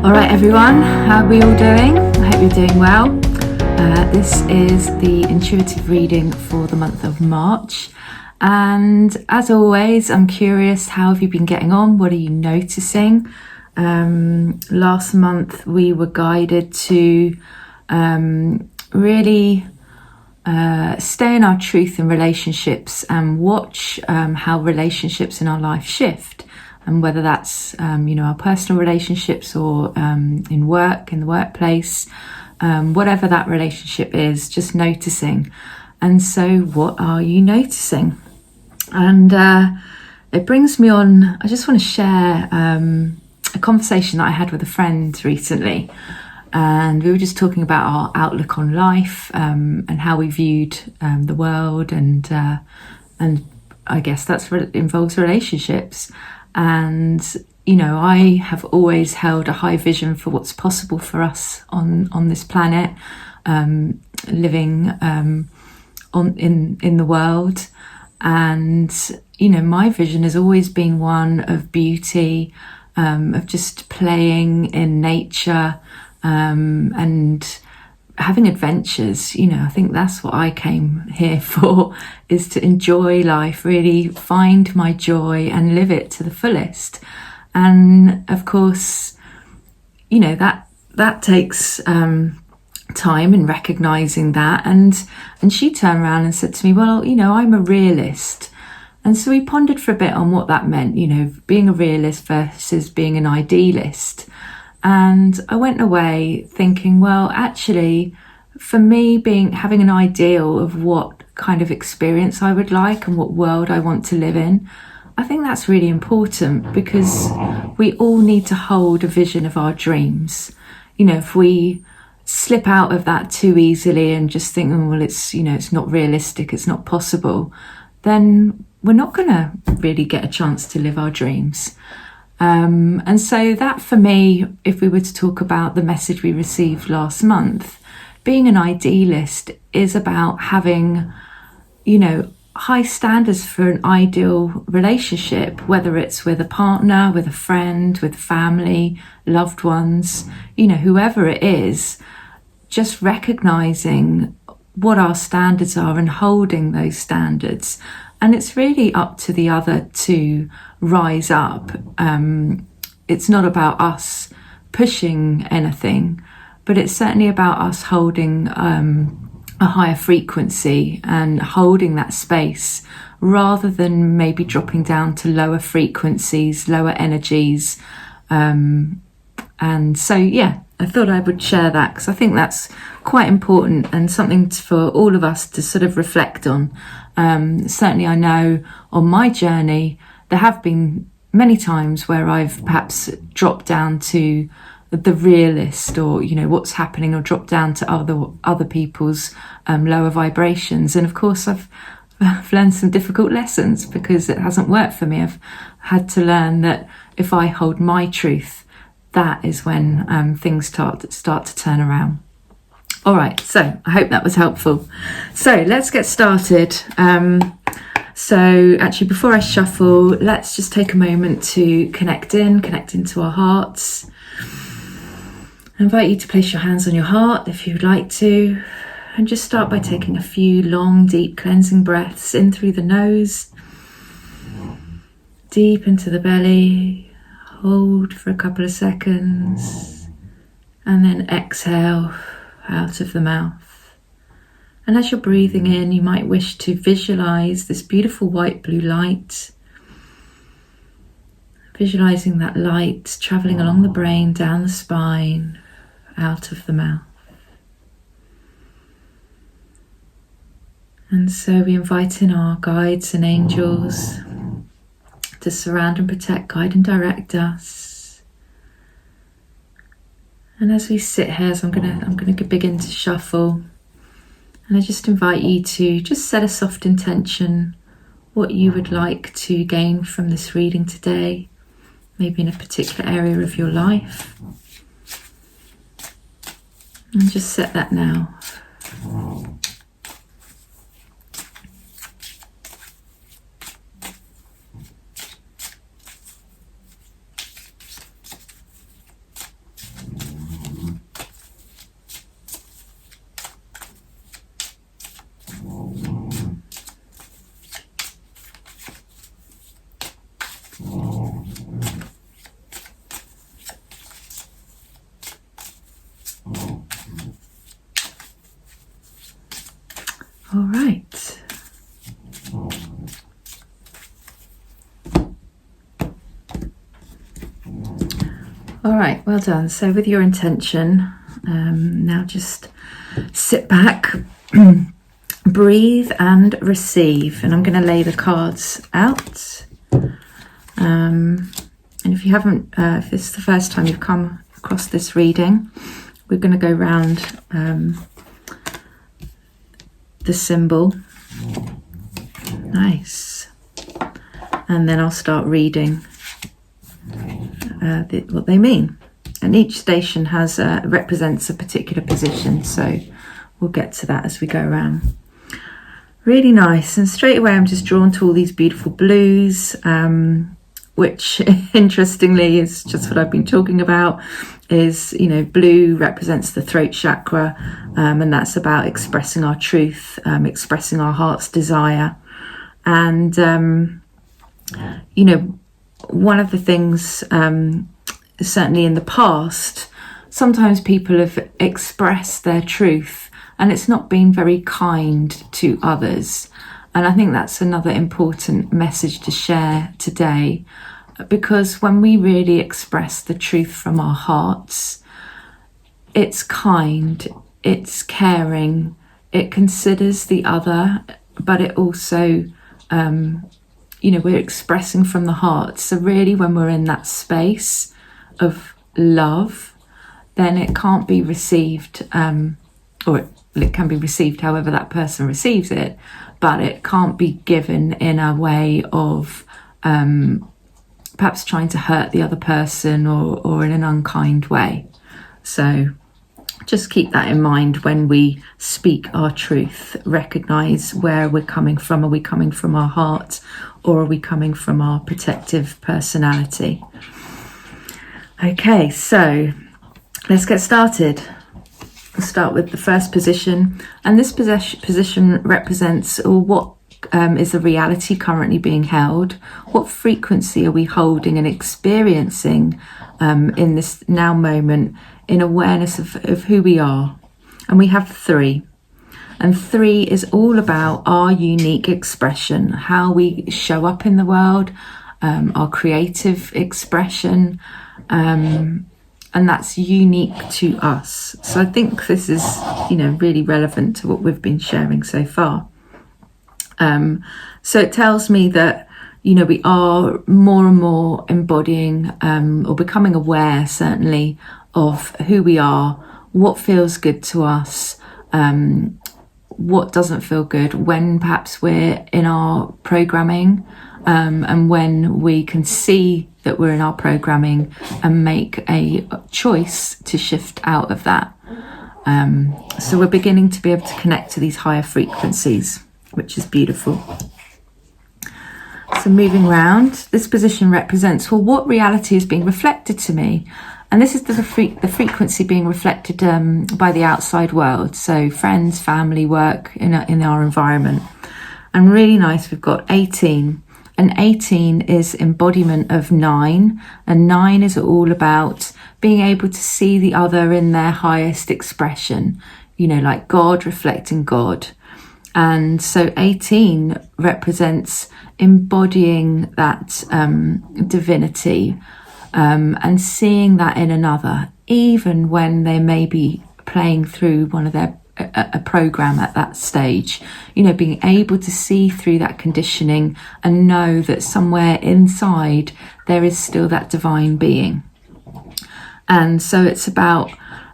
All right, everyone, how are we all doing? I hope you're doing well. This is the intuitive reading for the month of March. And as always, I'm curious, how have you been getting on? What are you noticing? Last month, we were guided to really stay in our truth in relationships and watch how relationships in our life shift. And whether that's, our personal relationships or in work, in the workplace, whatever that relationship is, just noticing. And so what are you noticing? And it brings me on, I just want to share a conversation that I had with a friend recently. And we were just talking about our outlook on life and how we viewed the world. And I guess that's what involves relationships. And, I have always held a high vision for what's possible for us on this planet, living in the world. And, my vision has always been one of beauty, of just playing in nature, and having adventures. I think that's what I came here for, is to enjoy life, really find my joy and live it to the fullest. And of course, that takes time in recognizing that. And she turned around and said to me, well, I'm a realist. And so we pondered for a bit on what that meant, being a realist versus being an idealist. And I went away thinking, well, actually, for me, having an ideal of what kind of experience I would like and what world I want to live in, I think that's really important, because we all need to hold a vision of our dreams. If we slip out of that too easily and just think, well, it's not realistic, it's not possible, then we're not going to really get a chance to live our dreams. And so that, for me, if we were to talk about the message we received last month, being an idealist is about having, high standards for an ideal relationship, whether it's with a partner, with a friend, with family, loved ones, whoever it is, just recognizing what our standards are and holding those standards. And it's really up to the other to rise up. It's not about us pushing anything, but it's certainly about us holding a higher frequency and holding that space, rather than maybe dropping down to lower frequencies, lower energies. And so, I thought I would share that, because I think that's quite important and something for all of us to sort of reflect on. Certainly I know on my journey, there have been many times where I've perhaps dropped down to the realist, or what's happening, or dropped down to other people's lower vibrations. And of course I've learned some difficult lessons, because it hasn't worked for me. I've had to learn that if I hold my truth, that is when things start to turn around. All right, so I hope that was helpful. So let's get started. So actually, before I shuffle, let's just take a moment to connect into our hearts. I invite you to place your hands on your heart if you'd like to, and just start by taking a few long, deep cleansing breaths in through the nose, deep into the belly, hold for a couple of seconds, and then exhale out of the mouth. And as you're breathing in, you might wish to visualize this beautiful white blue light, visualizing that light traveling along the brain, down the spine, out of the mouth. And so we invite in our guides and angels to surround and protect, guide and direct us. And as we sit here, so I'm going to begin to shuffle, and I just invite you to just set a soft intention, what you would like to gain from this reading today, maybe in a particular area of your life. And just set that now. All right, well done. So with your intention, now just sit back, breathe and receive. And I'm going to lay the cards out. And if you haven't, if this is the first time you've come across this reading, we're going to go round the symbol. Nice. And then I'll start reading what they mean. And each station has represents a particular position, so we'll get to that as we go around. Really nice. And straight away I'm just drawn to all these beautiful blues, which interestingly is just what I've been talking about. Is, you know, blue represents the throat chakra, and that's about expressing our truth, expressing our heart's desire. And you know, one of the things, certainly in the past, sometimes people have expressed their truth and it's not been very kind to others. And I think that's another important message to share today, because when we really express the truth from our hearts, it's kind, it's caring, it considers the other, but it also, you know, we're expressing from the heart. So really when we're in that space of love, then it can't be received, or it can be received however that person receives it, but it can't be given in a way of perhaps trying to hurt the other person or in an unkind way. So just keep that in mind when we speak our truth. Recognise where we're coming from. Are we coming from our heart, or are we coming from our protective personality? Okay, so let's get started. We'll start with the first position, and this position represents what is the reality currently being held. What frequency are we holding and experiencing in this now moment, in awareness of who we are? And we have 3. And 3 is all about our unique expression, how we show up in the world, our creative expression, and that's unique to us. So I think this is, you know, really relevant to what we've been sharing so far. So it tells me that, you know, we are more and more embodying or becoming aware, certainly, of who we are, what feels good to us, what doesn't feel good, when perhaps we're in our programming, and when we can see that we're in our programming and make a choice to shift out of that. So we're beginning to be able to connect to these higher frequencies, which is beautiful. So moving around, this position represents, well, what reality is being reflected to me? And this is the frequency being reflected by the outside world. So friends, family, work, in our environment. And really nice, we've got 18. And 18 is embodiment of 9. And 9 is all about being able to see the other in their highest expression. You know, like God reflecting God. And so 18 represents embodying that divinity, and seeing that in another, even when they may be playing through one of their a program at that stage. You know, being able to see through that conditioning and know that somewhere inside there is still that divine being. And so it's about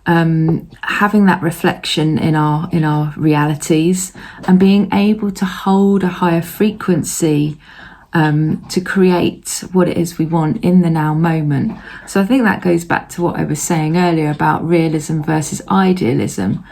having that reflection in our realities and being able to hold a higher frequency to create what it is we want in the now moment. So I think that goes back to what I was saying earlier about realism versus idealism.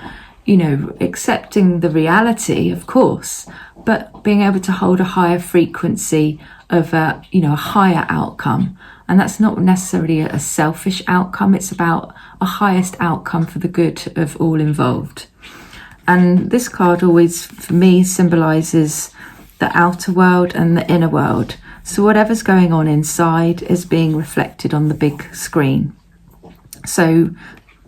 You know, accepting the reality, of course, but being able to hold a higher frequency of a higher outcome. And that's not necessarily a selfish outcome. It's about a highest outcome for the good of all involved. And this card always, for me, symbolises the outer world and the inner world. So whatever's going on inside is being reflected on the big screen. So,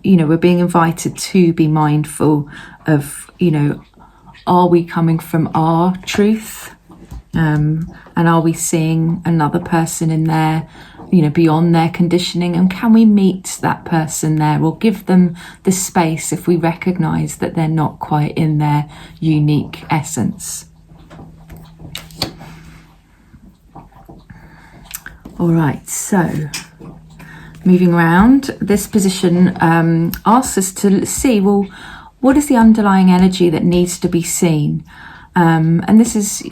you know, we're being invited to be mindful of, you know, are we coming from our truth? And are we seeing another person in there beyond their conditioning, and can we meet that person there or give them the space if we recognize that they're not quite in their unique essence. All right, so moving around, this position asks us to see, well, what is the underlying energy that needs to be seen? And this is,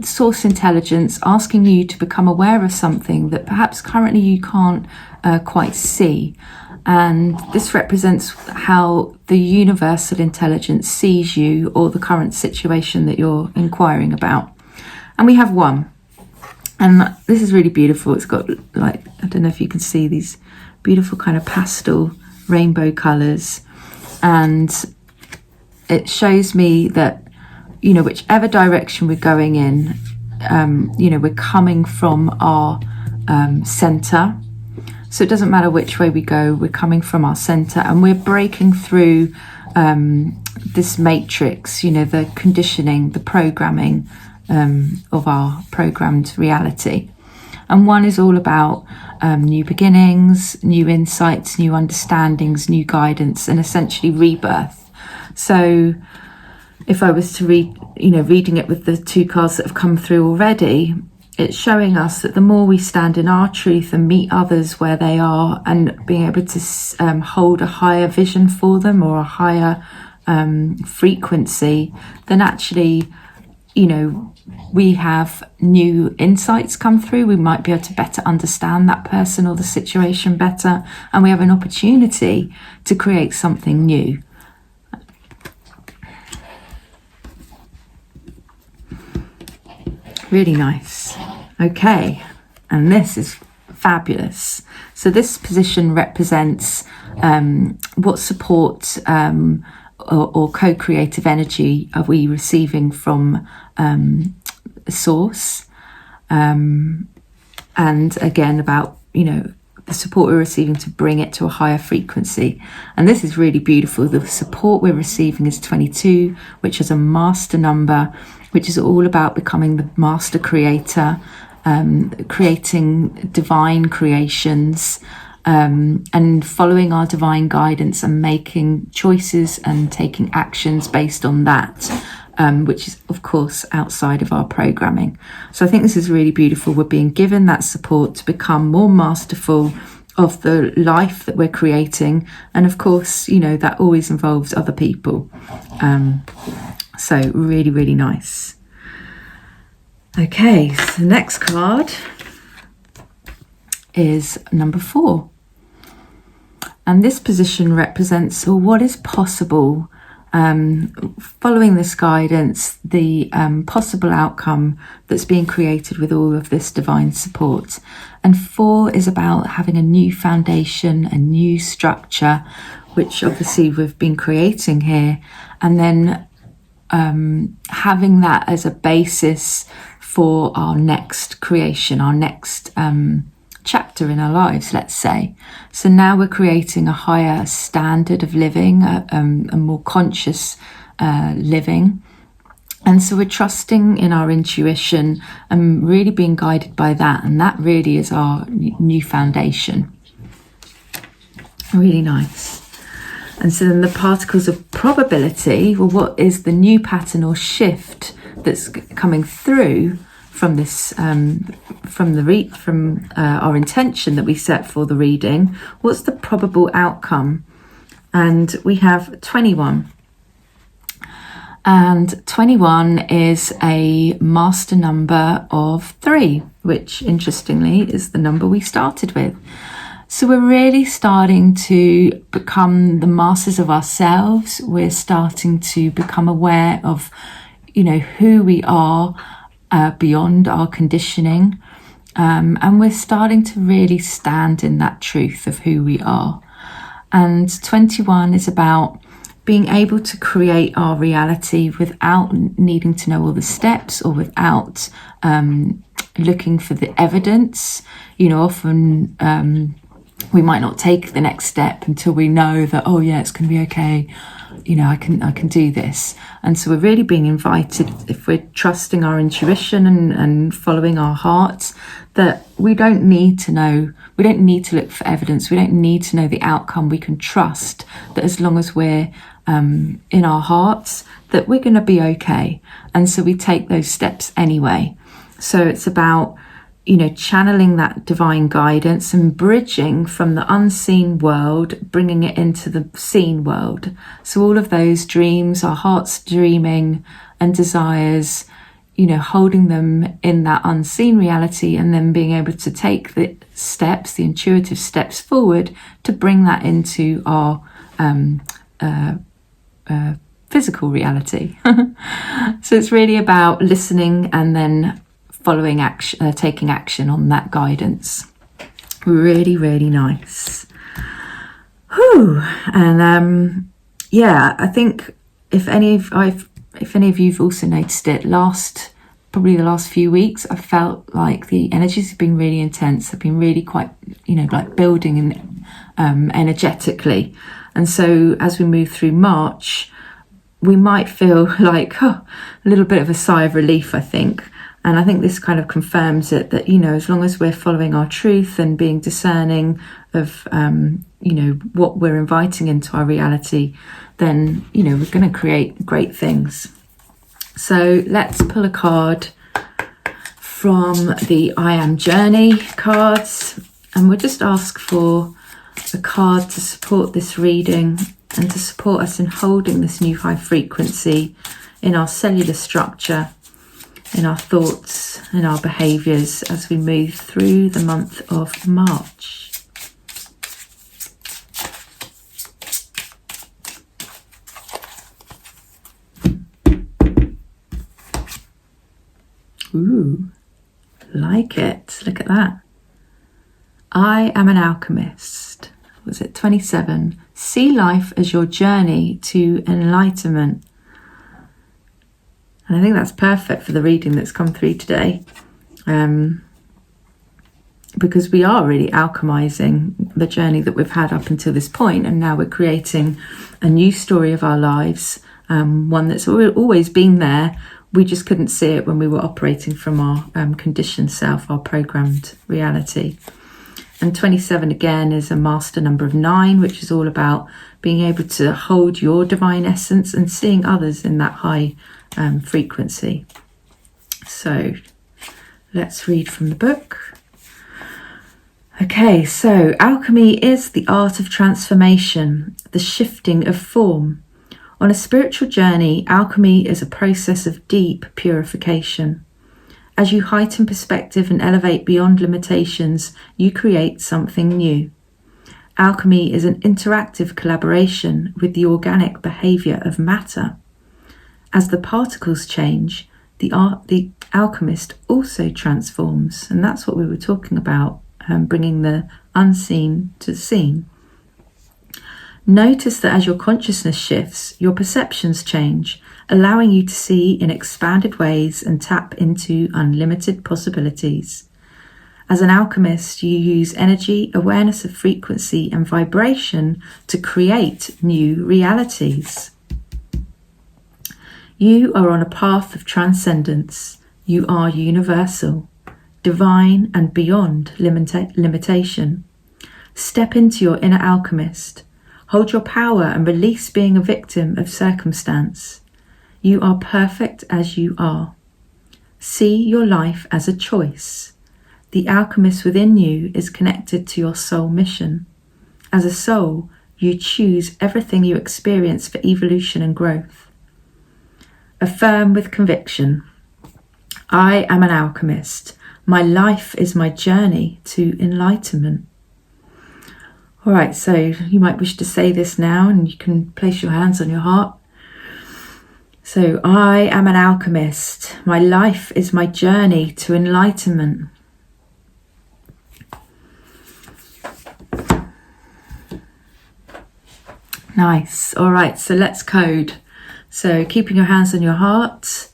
source intelligence asking you to become aware of something that perhaps currently you can't quite see. And this represents how the universal intelligence sees you or the current situation that you're inquiring about. And we have one. And this is really beautiful. It's got, like, I don't know if you can see these beautiful kind of pastel rainbow colours. And it shows me that, whichever direction we're going in, we're coming from our centre. So it doesn't matter which way we go, we're coming from our centre, and we're breaking through this matrix, the conditioning, the programming of our programmed reality. And one is all about new beginnings, new insights, new understandings, new guidance, and essentially rebirth. So if I was to read, reading it with the two cards that have come through already, it's showing us that the more we stand in our truth and meet others where they are, and being able to hold a higher vision for them or a higher frequency, then actually, we have new insights come through. We might be able to better understand that person or the situation better, and we have an opportunity to create something new. Really nice. Okay, and this is fabulous. So this position represents what support or co-creative energy are we receiving from the source, and again about the support we're receiving to bring it to a higher frequency. And this is really beautiful. The support we're receiving is 22, which is a master number, which is all about becoming the master creator, creating divine creations, and following our divine guidance and making choices and taking actions based on that, which is of course outside of our programming. So I think this is really beautiful. We're being given that support to become more masterful of the life that we're creating, and of course that always involves other people. So really, really nice. Okay, so the next card is number 4. And this position represents what is possible, following this guidance, the possible outcome that's being created with all of this divine support. And 4 is about having a new foundation, a new structure, which obviously we've been creating here, and then having that as a basis for our next creation, our next chapter in our lives, let's say. So now we're creating a higher standard of living, a more conscious living. And so we're trusting in our intuition and really being guided by that. And that really is our new foundation. Really nice. And so then the particles of probability, well, what is the new pattern or shift that's coming through from this, from our intention that we set for the reading? What's the probable outcome? And we have 21. And 21 is a master number of 3, which interestingly is the number we started with. So we're really starting to become the masters of ourselves. We're starting to become aware of, who we are beyond our conditioning. And we're starting to really stand in that truth of who we are. And 21 is about being able to create our reality without needing to know all the steps or without looking for the evidence. Often we might not take the next step until we know that, oh yeah, it's going to be okay. You know, I can do this. And so we're really being invited, if we're trusting our intuition and following our hearts, that we don't need to know, we don't need to look for evidence, we don't need to know the outcome. We can trust that as long as we're in our hearts, that we're going to be okay. And so we take those steps anyway. So it's about, you know, channeling that divine guidance and bridging from the unseen world, bringing it into the seen world. So all of those dreams, our heart's dreaming and desires, you know, holding them in that unseen reality, and then being able to take the steps, the intuitive steps forward to bring that into our physical reality. So it's really about listening and then following action, taking action on that guidance. Really, really nice. Whew. And yeah, I think if any of you've also noticed it, probably the last few weeks, I felt like the energies have been really intense. They've been really quite, you know, like building and energetically. And so as we move through March, we might feel like a little bit of a sigh of relief, I think. And I think this kind of confirms it, that, you know, as long as we're following our truth and being discerning of, you know, what we're inviting into our reality, then, you know, we're going to create great things. So let's pull a card from the I Am Journey cards, and we'll just ask for a card to support this reading and to support us in holding this new high frequency in our cellular structure, in our thoughts, in our behaviours as we move through the month of March. Ooh, like it. Look at that. I am an alchemist. Was it 27? See life as your journey to enlightenment. And I think that's perfect for the reading that's come through today, because we are really alchemizing the journey that we've had up until this point, and now we're creating a new story of our lives, one that's always been there. We just couldn't see it when we were operating from our conditioned self, our programmed reality. And 27 again is a master number of 9, which is all about being able to hold your divine essence and seeing others in that high frequency. So let's read from the book. Okay, so alchemy is the art of transformation, the shifting of form. On a spiritual journey, alchemy is a process of deep purification. As you heighten perspective and elevate beyond limitations, you create something new. Alchemy is an interactive collaboration with the organic behaviour of matter. As the particles change, the alchemist also transforms. And that's what we were talking about, bringing the unseen to the seen. Notice that as your consciousness shifts, your perceptions change, allowing you to see in expanded ways and tap into unlimited possibilities. As an alchemist, you use energy, awareness of frequency and vibration to create new realities. You are on a path of transcendence. You are universal, divine and beyond limitation. Step into your inner alchemist. Hold your power and release being a victim of circumstance. You are perfect as you are. See your life as a choice. The alchemist within you is connected to your soul mission. As a soul, you choose everything you experience for evolution and growth. Affirm with conviction. I am an alchemist. My life is my journey to enlightenment. All right, so you might wish to say this now, and you can place your hands on your heart. So, I am an alchemist. My life is my journey to enlightenment. Nice. All right, so let's code. So, keeping your hands on your heart.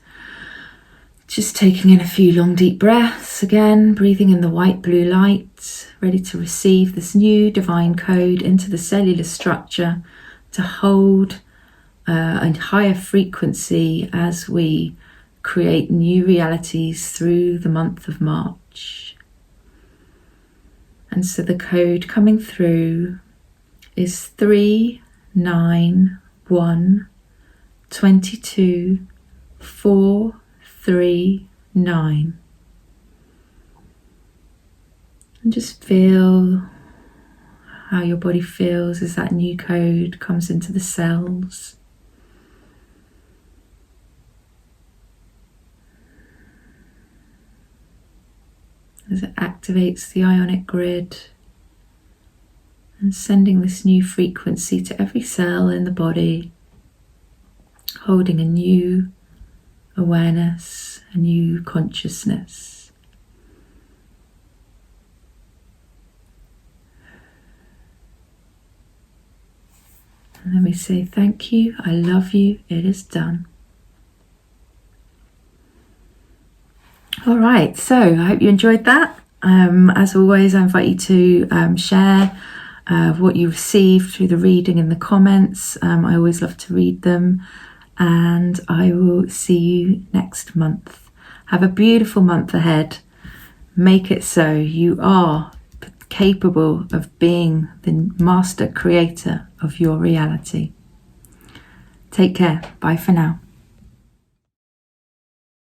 Just taking in a few long deep breaths again, breathing in the white blue light, ready to receive this new divine code into the cellular structure to hold a higher frequency as we create new realities through the month of March. And so the code coming through is 391224339. And just feel how your body feels as that new code comes into the cells. As it activates the ionic grid and sending this new frequency to every cell in the body, holding a new awareness, a new consciousness. And then we say, thank you, I love you, it is done. All right, so I hope you enjoyed that. As always, I invite you to share what you received through the reading in the comments. I always love to read them, and I will see you next month. Have a beautiful month ahead. Make it so. You are capable of being the master creator of your reality. Take care. Bye for now.